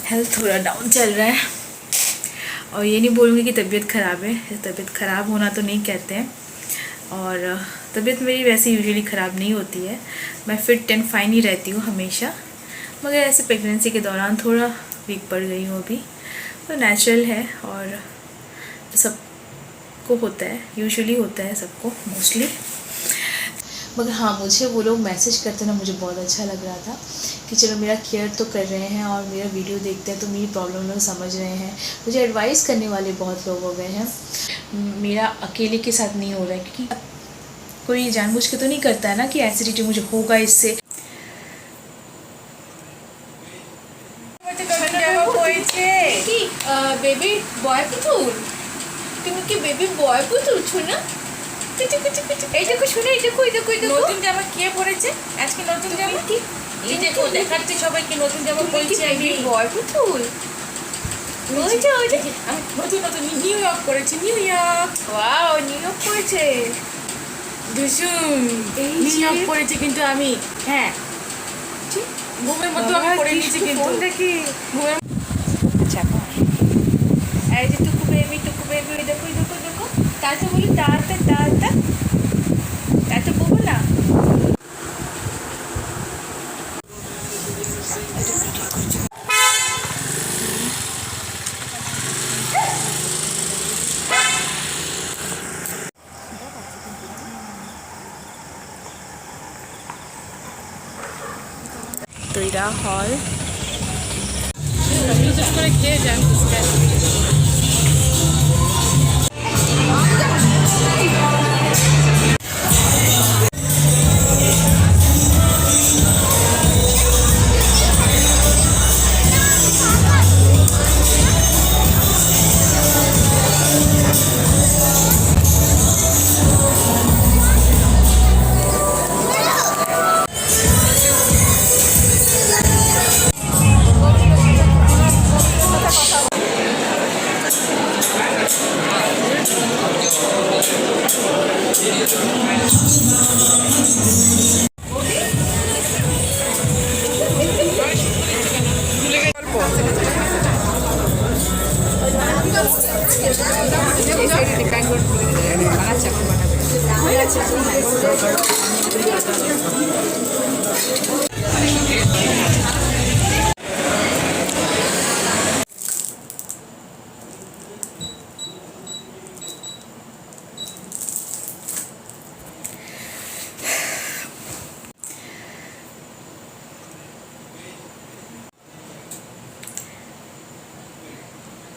Health थोड़ा down चल रहा है और ये नहीं बोलूँगी कि तबीयत ख़राब है, तबीयत ख़राब होना तो नहीं कहते हैं। और तबीयत मेरी वैसे यूजुअली ख़राब नहीं होती है, मैं फिट एंड फाइन ही रहती हूँ हमेशा, मगर ऐसे प्रेगनेंसी के दौरान थोड़ा वीक पड़ गई हूँ अभी, तो नेचुरल है और सबको होता है, यूजुअली होता है सबको मोस्टली। मगर हाँ, मुझे वो लोग मैसेज करते ना मुझे बहुत अच्छा लग रहा था कि चलो मेरा केयर तो कर रहे हैं और मेरा वीडियो देखते हैं तो मेरी प्रॉब्लम लोग समझ रहे हैं, मुझे एडवाइस करने वाले बहुत लोग हो गए हैं। मेरा अकेले के साथ नहीं हो रहा है, क्योंकि कोई जानबूझ के तो नहीं करता है ना कि एसिडिटी मुझे होगा इससे। বেবি বয় পুতুল, তুমি কি বেবি বয় পুতুল শোনা? এই দেখো শোনো, এই দেখো, এই দেখো, এই দেখো নতুন জামা কে পরেছে আজকে, নতুন জামা এই দেখো দেখাচ্ছি সবাইকে নতুন জামা পরেছি আমি। বয় পুতুল ওই যে আমি নতুন নতুন নিউ ইয়র্ক করেছি, new York. Wow, new York করেছে দুসুম, নিউ ইয়র্ক করেছি কিন্তু আমি, হ্যাঁ ঘুমের মধ্যে আমি পরে নিয়েছি কিন্তু দেখি ঘুমের। এই যে টুকু বেবি, টুকু বেবি, দেখো দেখো দেখো, তাতে বলি তাতে তাতে তাতে বলবো না। তো এটা হল, বিশেষ করে খেয়ে যান।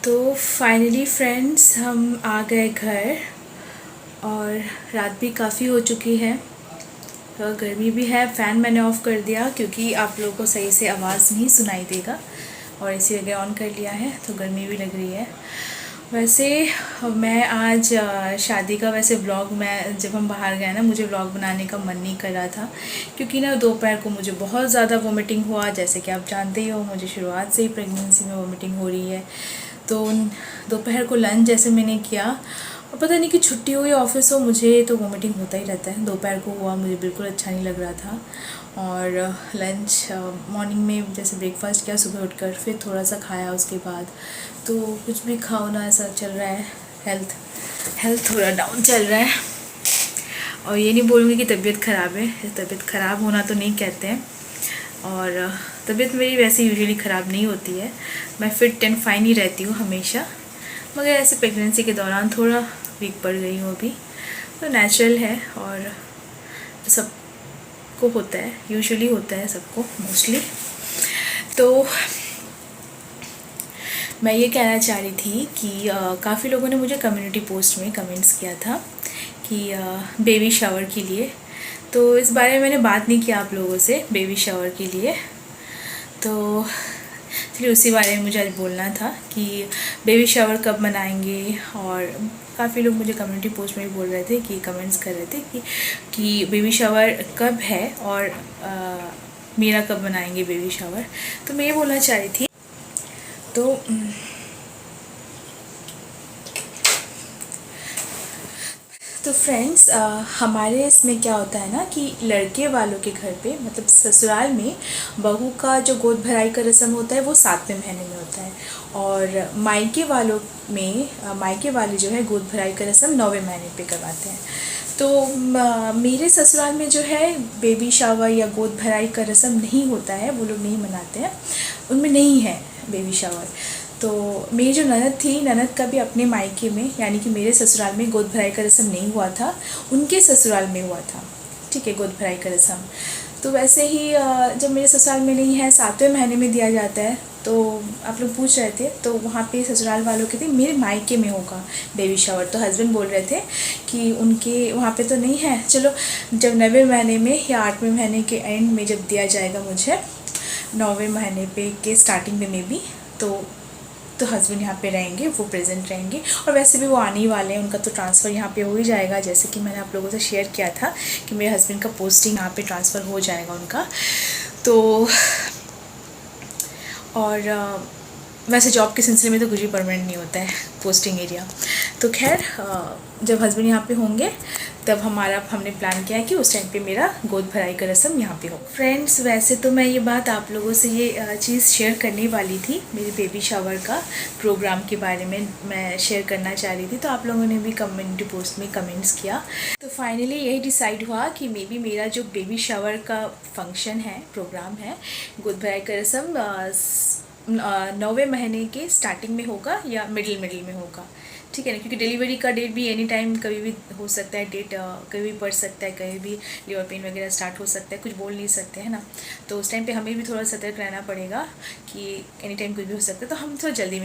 तो फाइनली फ्रेंड्स हम आ गए घर और रात भी काफ़ी हो चुकी है, तो गर्मी भी है। फ़ैन मैंने ऑफ़ कर दिया क्योंकि आप लोगों को सही से आवाज़ नहीं सुनाई देगा, और एसी वगैरह ऑन कर लिया है तो गर्मी भी लग रही है। वैसे मैं आज शादी का वैसे व्लॉग, मैं जब हम बाहर गए ना, मुझे व्लॉग बनाने का मन नहीं कर रहा था, क्योंकि ना दोपहर को मुझे बहुत ज़्यादा वोमिटिंग हुआ। जैसे कि आप जानते ही हो, मुझे शुरुआत से ही प्रेगनेंसी में वोमिटिंग हो रही है। तो दोपहर को लंच जैसे मैंने किया, और पता नहीं कि छुट्टी हो या ऑफिस हो, मुझे तो वोमिटिंग होता ही रहता है। दोपहर को हुआ, मुझे बिल्कुल अच्छा नहीं लग रहा था। और लंच मॉर्निंग में जैसे ब्रेकफास्ट किया सुबह उठकर, फिर थोड़ा सा खाया उसके बाद, तो कुछ भी खाओ ना ऐसा चल रहा है। हेल्थ थोड़ा डाउन चल रहा है, और ये नहीं बोलूँगी कि तबीयत ख़राब है, तबीयत ख़राब होना तो नहीं कहते हैं। और तबीयत मेरी वैसे यूजुअली ख़राब नहीं होती है, मैं फिट एंड फाइन ही रहती हूँ हमेशा, मगर ऐसे प्रेगनेंसी के दौरान थोड़ा वीक पड़ गई हूँ अभी, तो नेचुरल है और सबको होता है, यूजुअली होता है सबको मोस्टली। तो मैं ये कहना चाह रही थी कि काफ़ी लोगों ने मुझे कम्युनिटी पोस्ट में कमेंट्स किया था कि बेबी शावर के लिए, तो इस बारे में मैंने बात नहीं किया आप लोगों से बेबी शावर के लिए, तो चलिए उसी बारे में मुझे आज बोलना था कि बेबी शावर कब मनाएंगे। और काफ़ी लोग मुझे कम्युनिटी पोस्ट में भी बोल रहे थे कि कमेंट्स कर रहे थे कि बेबी शावर कब है और मेरा कब मनाएंगे बेबी शावर। तो मैं ये बोलना चाह रही थी, तो फ्रेंड्स, हमारे इसमें क्या होता है ना कि लड़के वालों के घर पे मतलब ससुराल में बहू का जो गोद भराई का रस्म होता है वो 7वें महीने में होता है, और मायके वालों में मायके वाले जो है गोद भराई का रस्म 9वें महीने पे करवाते हैं। तो मेरे ससुराल में जो है बेबी शावर या गोद भराई का रस्म नहीं होता है, वो लोग नहीं मनाते हैं, उनमें नहीं है बेबी शावर। तो मेरी जो ननद थी, ननद का भी अपने मायके में यानी कि मेरे ससुराल में गोद भराई का रस्म नहीं हुआ था, उनके ससुराल में हुआ था, ठीक है, गोद भराई का रस्म। तो वैसे ही जब मेरे ससुराल में नहीं है, 7वें महीने में दिया जाता है। तो आप लोग पूछ रहे थे, तो वहाँ पे ससुराल वालों के थे मेरे मायके में होगा बेबी शावर। तो हस्बैंड बोल रहे थे कि उनके वहाँ पे तो नहीं है, चलो जब 9वें महीने में या 8वें महीने के एंड में जब दिया जाएगा मुझे, 9वें महीने पे के स्टार्टिंग में मे बी, तो हस्बैंड यहाँ पे रहेंगे, वो प्रेजेंट रहेंगे। और वैसे भी वो आने ही वाले हैं, उनका तो ट्रांसफ़र यहाँ पे हो ही जाएगा, जैसे कि मैंने आप लोगों से शेयर किया था कि मेरे हस्बैंड का पोस्टिंग यहाँ पे ट्रांसफ़र हो जाएगा उनका। तो और वैसे जॉब के सिलसिले में तो कुछ भी परमानेंट नहीं होता है, पोस्टिंग एरिया। तो खैर, जब हस्बैंड यहाँ पे होंगे तब हमने प्लान किया है कि उस टाइम पे मेरा गोद भराई का रस्म यहाँ पे हो। फ्रेंड्स, वैसे तो मैं ये बात आप लोगों से ये चीज़ शेयर करने वाली थी, मेरे बेबी शावर का प्रोग्राम के बारे में मैं शेयर करना चाह रही थी, तो आप लोगों ने भी कम्युनिटी पोस्ट में कमेंट्स किया। तो फाइनली यही डिसाइड हुआ कि मे बी मेरा जो बेबी शावर का फंक्शन है, प्रोग्राम है, गोद भराई का रस्म 9वें महीने के स्टार्टिंग में होगा या मिडिल में होगा, ठीक है ना, क्योंकि डिलीवरी का डेट भी एनी टाइम कभी भी हो सकता है, डेट कभी भी पड़ सकता है, कभी भी लेबर पेन वगैरह स्टार्ट हो सकता है, कुछ बोल नहीं सकते हैं ना। तो उस टाइम पे हमें भी थोड़ा सतर्क रहना पड़ेगा कि एनी टाइम कुछ भी हो सकता है। तो हम थोड़ा जल्दी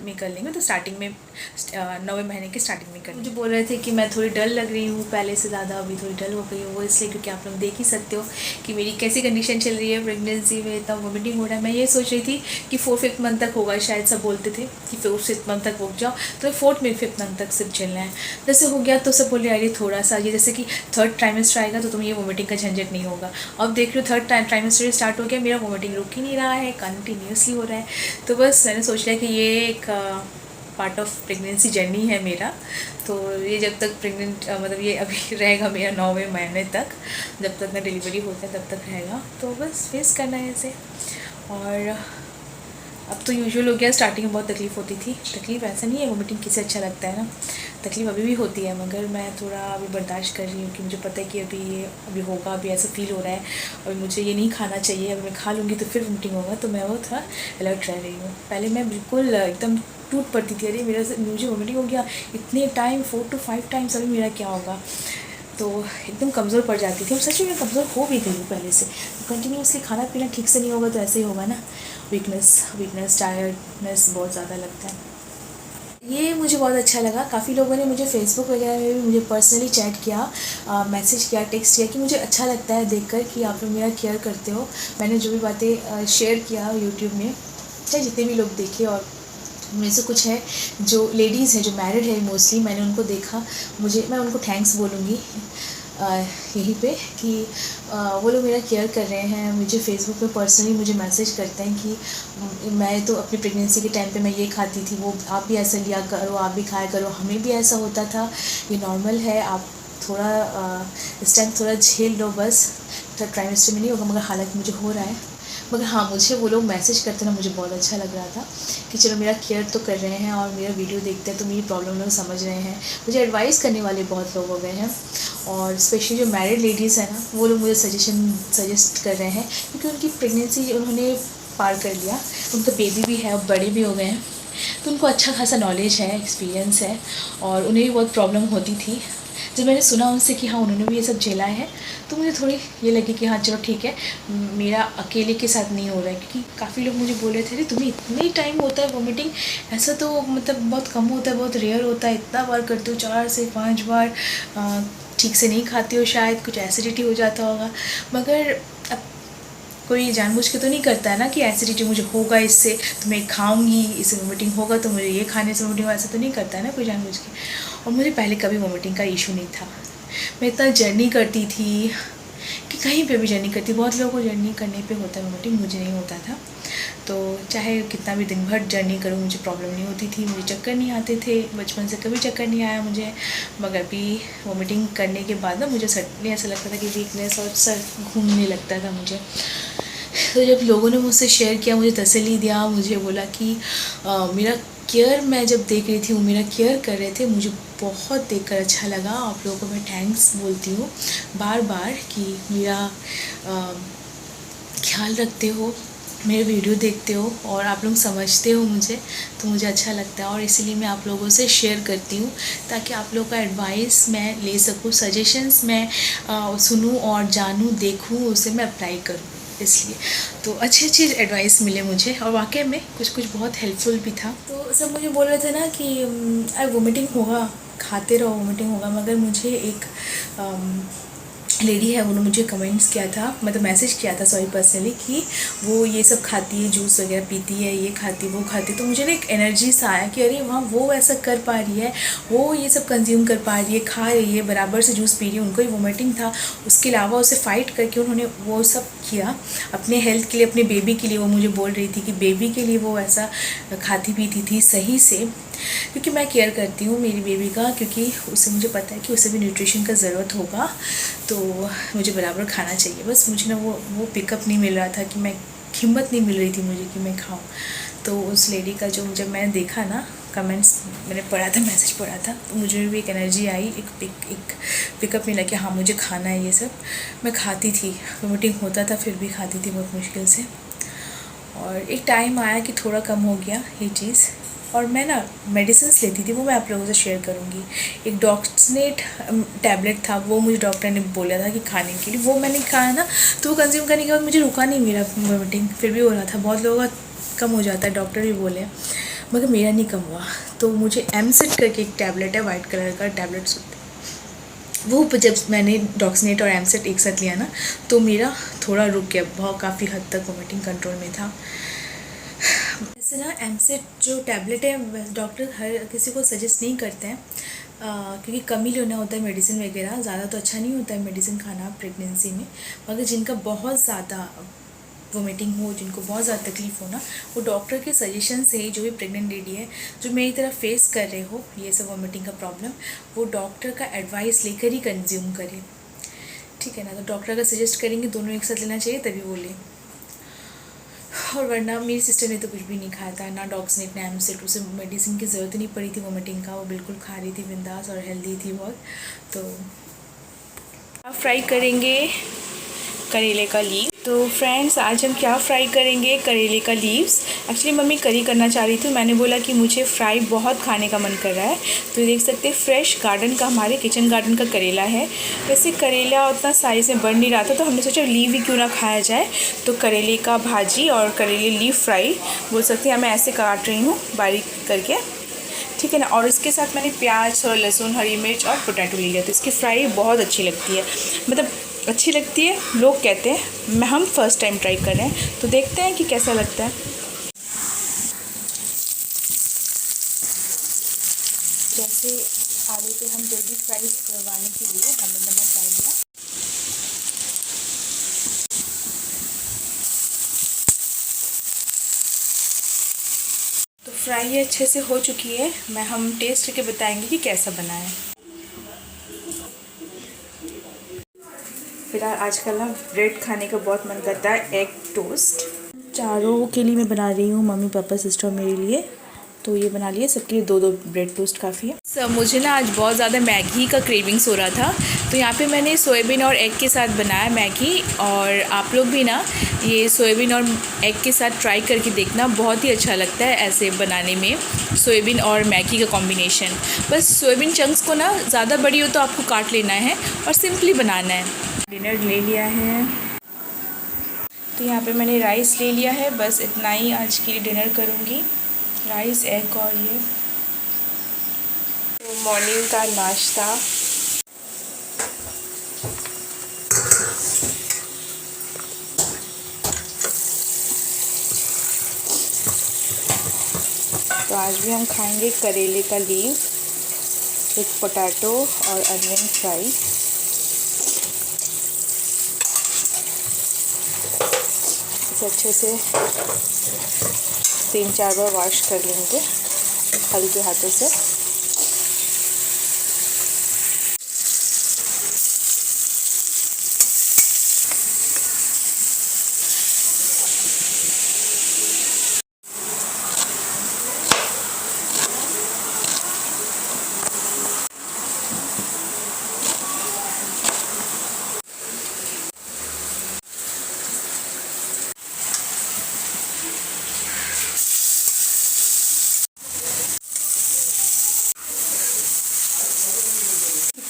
में कर लेंगे, तो स्टार्टिंग में 9वें महीने के स्टार्टिंग में कर। मुझे बोल रहे थे कि मैं थोड़ी डल लग रही हूँ पहले से ज़्यादा, अभी थोड़ी डल हो गई हूँ, वो इसलिए क्योंकि आप लोग देख ही सकते हो कि मेरी कैसी कंडीशन चल रही है प्रेगनेंसी में, इतना वॉमिटिंग हो रहा है। मैं ये सोच रही थी कि 4-5 मंथ तक होगा, शायद सब बोलते थे कि 4-5 मंथ तक रुक जाओ, तो 4th में 5th मंथ तक सिर्फ चलना है। जैसे हो गया तो सब बोले अरे थोड़ा सा ये, जैसे कि 3rd ट्राइमेस्टर आएगा तो तुम्हें ये वोमिटिंग का झंझट नहीं होगा। अब देख लो 3rd ट्राइमेस्टर स्टार्ट हो गया, मेरा वोमिटिंग रुक ही नहीं रहा है, कंटिन्यूसली हो रहा है। तो बस मैंने सोच लिया कि ये एक पार्ट ऑफ प्रेगनेंसी जर्नी है मेरा। तो ये जब तक प्रेग्नेंट मतलब ये अभी रहेगा मेरा 9वें महीने तक, जब तक ना डिलीवरी होता है तब तक रहेगा, तो बस फेस करना है इसे। और अब तो यूजुअल हो गया, स्टार्टिंग में बहुत तकलीफ़ होती थी, तकलीफ़ ऐसा नहीं है, वोमिटिंग किसे अच्छा लगता है ना, तकलीफ़ अभी भी होती है, मगर मैं थोड़ा अभी बर्दाश्त कर रही हूँ कि मुझे पता है कि अभी होगा, अभी ऐसा फील हो रहा है, अभी मुझे ये नहीं खाना चाहिए, अभी मैं खा लूँगी तो फिर वोमिटिंग होगा, तो मैं वो थोड़ा अलर्ट रह रही हूँ। पहले मैं बिल्कुल एकदम टूट पड़ती थी, अरे मुझे वोमिटिंग हो गया इतने टाइम, 4 to 5 टाइम्स, अभी मेरा क्या होगा, तो एकदम कमज़ोर पड़ जाती थी। और सच में मैं कमज़ोर हो भी गई हूँ पहले से, कंटिन्यूसली खाना पीना ठीक से नहीं होगा तो ऐसे ही होगा ना, वीकनेस टायर्डनेस बहुत ज़्यादा लगता है। ये मुझे बहुत अच्छा लगा, काफ़ी लोगों ने मुझे फेसबुक वगैरह में भी मुझे पर्सनली चैट किया, मैसेज किया, टेक्स्ट किया कि मुझे अच्छा लगता है देखकर कि आप लोग मेरा केयर करते हो। मैंने जो भी बातें शेयर किया यूट्यूब में, चाहे जितने भी लोग देखे, और उनमें से कुछ है जो लेडीज़ हैं जो मैरिड है मोस्टली, मैंने उनको देखा, मैं उनको थैंक्स बोलूँगी यहीं पे कि वो लोग मेरा केयर कर रहे हैं। मुझे फेसबुक पे पर्सनली मुझे मैसेज करते हैं कि मैं तो अपनी प्रेगनेंसी के टाइम पे मैं ये खाती थी, वो आप भी ऐसा लिया करो, आप भी खाया करो, हमें भी ऐसा होता था, ये नॉर्मल है, आप थोड़ा इस टाइम थोड़ा झेल लो, बस थर्ड ट्राइमेस्टर में नहीं होगा, मगर हालांकि मुझे हो रहा है। मगर हाँ, मुझे वो लोग मैसेज करते ना, मुझे बहुत अच्छा लग रहा था कि चलो मेरा केयर तो कर रहे हैं और मेरा वीडियो देखते हैं तो मेरी प्रॉब्लम लोग समझ रहे हैं। मुझे एडवाइस करने वाले बहुत लोग हो गए हैं, और स्पेशली जो मैरिड लेडीज़ हैं ना, वो लोग मुझे सजेस्ट कर रहे हैं, क्योंकि उनकी प्रेगनेंसी उन्होंने पार कर लिया, उनका बेबी भी है और बड़े भी हो गए हैं, तो उनको अच्छा खासा नॉलेज है, एक्सपीरियंस है, और उन्हें भी बहुत प्रॉब्लम होती थी। जब मैंने सुना उनसे कि हाँ उन्होंने भी ये सब झेला है, तो मुझे थोड़ी ये लगी कि हाँ चलो ठीक है, मेरा अकेले के साथ नहीं हो रहा है। क्योंकि काफ़ी लोग मुझे बोल रहे थे, अरे तुम्हें इतने टाइम होता है वोमिटिंग, ऐसा तो मतलब बहुत कम होता है, बहुत रेयर होता है, इतना बार करते हो, 4 से 5 बार, ठीक से नहीं खाती हो, शायद कुछ एसिडिटी हो जाता होगा। मगर अब कोई जानबूझ के तो नहीं करता है ना कि एसिडिटी मुझे होगा इससे तो मैं खाऊंगी, इससे वोमिटिंग होगा तो मुझे ये खाने से वोमिटिंग, ऐसा तो नहीं करता है ना कोई जानबूझ के। और मुझे पहले कभी वोमिटिंग का इशू नहीं था, मैं इतना जर्नी करती थी कि कहीं पे भी जर्नी करती, बहुत लोगों को जर्नी करने पे होता है वोमिटिंग, मुझे नहीं होता था। तो तो चाहे कितना भी दिन भर जर्नी करूँ मुझे प्रॉब्लम नहीं होती थी, मुझे चक्कर नहीं आते थे, बचपन से कभी चक्कर नहीं आया मुझे। मगर अभी वॉमिटिंग करने के बाद ना मुझे सडनली ऐसा लगता था कि वीकनेस और सर घूमने लगता था मुझे। तो जब लोगों ने मुझसे शेयर किया, मुझे तसल्ली दिया, मुझे बोला कि मेरा केयर मैं जब देख रही थी वो मेरा केयर कर रहे थे, मुझे बहुत देखकर अच्छा लगा। आप लोगों को मैं थैंक्स बोलती हूँ बार बार कि मेरा ख्याल रखते हो, मेरे वीडियो देखते हो और आप लोग समझते हो मुझे, तो मुझे अच्छा लगता है। और इसीलिए मैं आप लोगों से शेयर करती हूँ ताकि आप लोगों का एडवाइस मैं ले सकूँ, सजेशंस मैं सुनूँ और जानूँ, देखूँ, उसे मैं अप्लाई करूँ। इसलिए तो अच्छी एडवाइस मिले मुझे और वाकई में कुछ बहुत हेल्पफुल भी था। तो सब मुझे बोल रहे थे ना कि अरे वोमिटिंग होगा, खाते रहो, वोमिटिंग होगा। मगर मुझे एक लेडी है, उन्होंने मुझे कमेंट्स किया था, मतलब मैसेज किया था सॉरी पर्सनली, कि वो ये सब खाती है, जूस वगैरह पीती है, ये खाती वो खाती। तो मुझे ना एक एनर्जी सा आया कि अरे वहाँ वो ऐसा कर पा रही है, वो ये सब कंज्यूम कर पा रही है, खा रही है, बराबर से जूस पी रही है, उनको ही वोमिटिंग था, उसके अलावा उसे फाइट करके उन्होंने वो सब किया अपने हेल्थ के लिए, अपने बेबी के लिए। वो मुझे बोल रही थी कि बेबी के लिए वो ऐसा खाती पीती थी सही से, क्योंकि मैं केयर करती हूँ मेरी बेबी का, क्योंकि उसे मुझे पता है कि उसे भी न्यूट्रिशन का ज़रूरत होगा, तो मुझे बराबर खाना चाहिए। बस मुझे ना वो पिकअप नहीं मिल रहा था कि मैं, हिम्मत नहीं मिल रही थी मुझे कि मैं खाऊं। तो उस लेडी का जो जब मैंने देखा ना कमेंट्स, मैंने पढ़ा था, मैसेज पढ़ा था, तो मुझे भी एक एनर्जी आई, एक पिकअप मिला कि हाँ मुझे खाना है ये सब। मैं खाती थी, वोमिटिंग होता था फिर भी खाती थी बहुत मुश्किल से। और एक टाइम आया कि थोड़ा कम हो गया ये चीज़, और मैं ना मेडिसिन्स लेती थी, वो मैं आप लोगों से शेयर करूँगी। एक डॉक्सनेट टैबलेट था, वो मुझे डॉक्टर ने बोला था कि खाने के लिए, वो मैंने खाया ना, तो वो कंज्यूम करने के बाद मुझे रुका नहीं मेरा वोमिटिंग, फिर भी हो रहा था। बहुत लोगों का कम हो जाता है, डॉक्टर भी बोले, मगर मेरा नहीं कम हुआ। तो मुझे एमसेट करके एक टैबलेट है, वाइट कलर का टैबलेट्स होते हैं, वो जब मैंने डॉक्सनेट और एमसेट एक साथ लिया ना, तो मेरा थोड़ा रुक गया, बहुत काफ़ी हद तक वोमिटिंग कंट्रोल में था। वैसे ना एमसेट जो टैबलेट है डॉक्टर हर किसी को सजेस्ट नहीं करते हैं, क्योंकि कम ही लेना होता है मेडिसिन वगैरह, ज़्यादा तो अच्छा नहीं होता है मेडिसिन खाना प्रेगनेंसी में। मगर जिनका बहुत ज़्यादा वोमिटिंग हो, जिनको बहुत ज़्यादा तकलीफ़ हो ना, वो डॉक्टर के सजेशन से ही, जो भी प्रेग्नेंट लेडी है जो मेरी तरह फेस कर रहे हो ये सब वोमिटिंग का प्रॉब्लम, वो डॉक्टर का एडवाइस लेकर ही कंज्यूम करें, ठीक है ना। तो डॉक्टर अगर सजेस्ट करेंगे दोनों एक साथ लेना चाहिए तभी वो लें। और वरना मेरी सिस्टर ने तो कुछ भी नहीं खाया था, ना डॉक्सनेट ना एमसेट, उसे मेडिसिन की ज़रूरत ही नहीं पड़ी थी वोमिटिंग का, वो बिल्कुल खा रही थी बिंदास और हेल्दी थी बहुत। तो आप फ्राई करेंगे करेले का लीव। तो फ्रेंड्स आज हम क्या फ्राई करेंगे, करेले का लीव्स। एक्चुअली मम्मी करी करना चाह रही थी, मैंने बोला कि मुझे फ्राई बहुत खाने का मन कर रहा है। तो देख सकते हैं फ्रेश गार्डन का, हमारे किचन गार्डन का करेला है। वैसे करेला उतना साइज में बढ़ नहीं रहा था, तो हमने सोचा लीव ही क्यों ना खाया जाए। तो करेले का भाजी और करेले लीव फ्राई बोल सकते हैं, मैं ऐसे काट रही हूँ बारीक करके, ठीक है ना। और इसके साथ मैंने प्याज और लहसुन, हरी मिर्च और पोटैटो ले लिया। तो इसकी फ्राई बहुत अच्छी लगती है, मतलब अच्छी लगती है लोग कहते हैं, हम फर्स्ट टाइम ट्राई कर रहे हैं, तो देखते हैं कि कैसा लगता है। जैसे आलू को हम जल्दी फ्राई करवाने के लिए हमने नमक डाल दिया, तो फ्राई अच्छे से हो चुकी है। हम टेस्ट करके बताएंगे कि कैसा बना है। फिलहाल आजकल ना ब्रेड खाने का बहुत मन करता है, एग टोस्ट। चारों के लिए मैं बना रही हूँ, मम्मी पापा सिस्टर मेरे लिए। तो ये बना लिए, सबके लिए 2-2 ब्रेड टोस्ट काफ़ी है। सब मुझे ना आज बहुत ज़्यादा मैगी का क्रेविंग्स हो रहा था, तो यहाँ पे मैंने सोयाबीन और एग के साथ बनाया मैगी। और आप लोग भी ना ये सोयाबीन और एग के साथ ट्राई करके देखना, बहुत ही अच्छा लगता है ऐसे बनाने में, सोयाबीन और मैगी का कॉम्बिनेशन। बस सोयाबीन चंक्स को ना ज़्यादा बड़ी हो तो आपको काट लेना है और सिंपली बनाना है। डिनर ले लिया है, तो यहाँ पे मैंने राइस ले लिया है, बस इतना ही आज के लिए डिनर करूँगी, राइस एग और ये। तो मॉर्निंग का नाश्ता, तो आज भी हम खाएंगे करेले का लीव, एक पोटैटो और अनियन फ्राई। इसे अच्छे से 3-4 बार वॉश कर लेंगे हल्के हाथों से।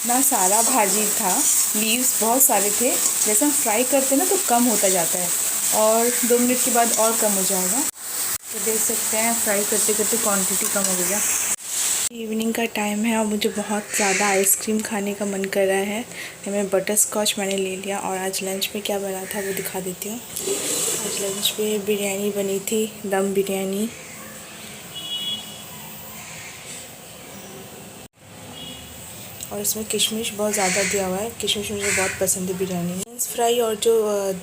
इतना सारा भाजी था, लीव्स बहुत सारे थे। जैसे हम फ्राई करते हैं ना तो कम होता जाता है और 2 मिनट के बाद और कम हो जाएगा। तो देख सकते हैं फ्राई करते करते क्वांटिटी कम हो गया। इवनिंग का टाइम है और मुझे बहुत ज़्यादा आइसक्रीम खाने का मन कर रहा है। मैं बटर स्कॉच मैंने ले लिया। और आज लंच में क्या बना था वो दिखा देती हूँ। आज लंच में बिरयानी बनी थी, दम बिरयानी। और इसमें किशमिश बहुत ज़्यादा दिया हुआ है। किशमिश मुझे बहुत पसंद है बिरयानी में। फ्रेंच फ्राई और जो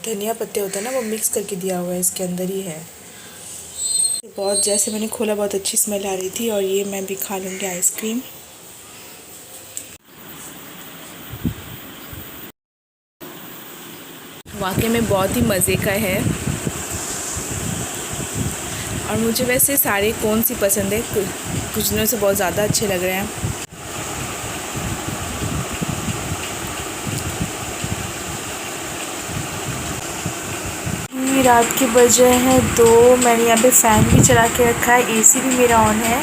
धनिया पत्ते होते हैं ना वो मिक्स करके दिया हुआ है, इसके अंदर ही है। बहुत जैसे मैंने खोला बहुत अच्छी स्मेल आ रही थी। और ये मैं भी खा लूँगी आइसक्रीम। वाकई में बहुत ही मज़े का है। और मुझे वैसे सारे कौन सी पसंद है, कुछ दिनों से बहुत ज़्यादा अच्छे लग रहे हैं। रात के बजे हैं 2। मैंने यहाँ पे फ़ैन भी चला के रखा है, एसी भी मेरा ऑन है।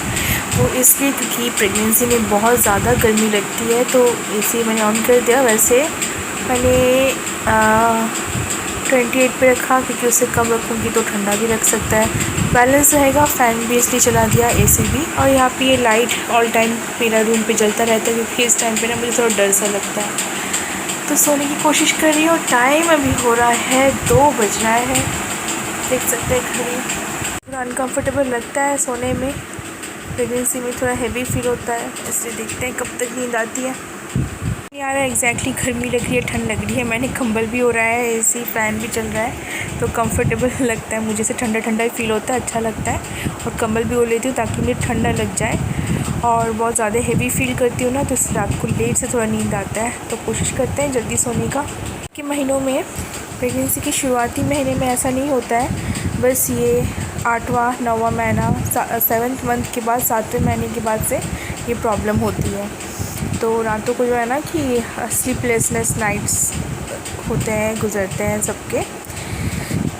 वो इसलिए क्योंकि प्रेगनेंसी में बहुत ज़्यादा गर्मी लगती है तो एसी मैंने ऑन कर दिया। वैसे मैंने 28 पे रखा क्योंकि उससे कम रखूँगी तो ठंडा भी रख सकता है, बैलेंस रहेगा। फ़ैन भी इसलिए चला दिया, एसी भी। और यहाँ पे ये लाइट ऑल टाइम मेरा रूम पे जलता रहता है क्योंकि इस टाइम पे ना मुझे थोड़ा डर सा लगता है। तो सोने की कोशिश कर रही हूँ। टाइम अभी हो रहा है 2 बज रहा है, देख सकते हैं घड़ी। थोड़ा अनकम्फर्टेबल लगता है सोने में, प्रेगनेंसी में थोड़ा हैवी फील होता है, इसलिए देखते हैं कब तक नींद आती है। यार एग्जैक्टली गर्मी लग रही है, ठंड लग रही है। मैंने कंबल भी हो रहा है, एसी फ़ैन भी चल रहा है तो कंफर्टेबल लगता है मुझे। से ठंडा ठंडा ही फील होता है, अच्छा लगता है। और कंबल भी हो लेती हूँ ताकि मुझे ठंडा लग जाए। और बहुत ज़्यादा हेवी फील करती हूँ ना तो इस रात को लेट से थोड़ा नींद आता है। तो कोशिश करते हैं जल्दी सोने का। कि महीनों में प्रेगनेंसी के शुरुआती महीने में ऐसा नहीं होता है, बस ये 8वां 9वां महीना 7th मंथ के बाद 7वें महीने के बाद से ये प्रॉब्लम होती है। तो रातों को जो है ना कि स्लीपलेसनेस नाइट्स होते हैं, गुजरते हैं सबके।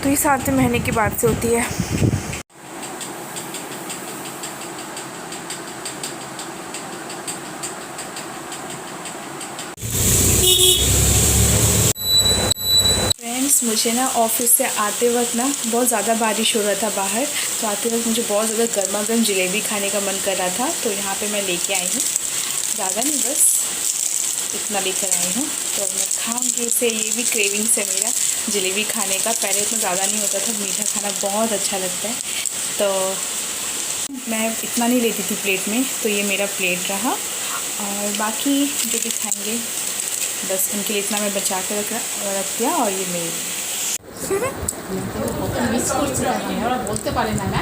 तो ये 7वें महीने के बाद से होती है। मुझे ना ऑफिस से आते वक्त ना बहुत ज़्यादा बारिश हो रहा था बाहर। तो आते वक्त मुझे बहुत ज़्यादा गर्मा गर्म जलेबी खाने का मन कर रहा था। तो यहाँ पे मैं लेके आई हूँ, ज़्यादा नहीं बस इतना लेकर आई हूँ। तो अब मैं खाऊँगी इसे। ये भी क्रेविंग्स है मेरा जलेबी खाने का। पहले इतना ज़्यादा नहीं होता था, मीठा खाना बहुत अच्छा लगता है। तो मैं इतना नहीं लेती थी प्लेट में, तो ये मेरा प्लेट रहा। और बाकी जो भी खाएँगे बस उनके लिए इतना मैं बचा कर रख दिया। और ये मेरे মিস করছিলাম, ওরা বলতে পারে না না।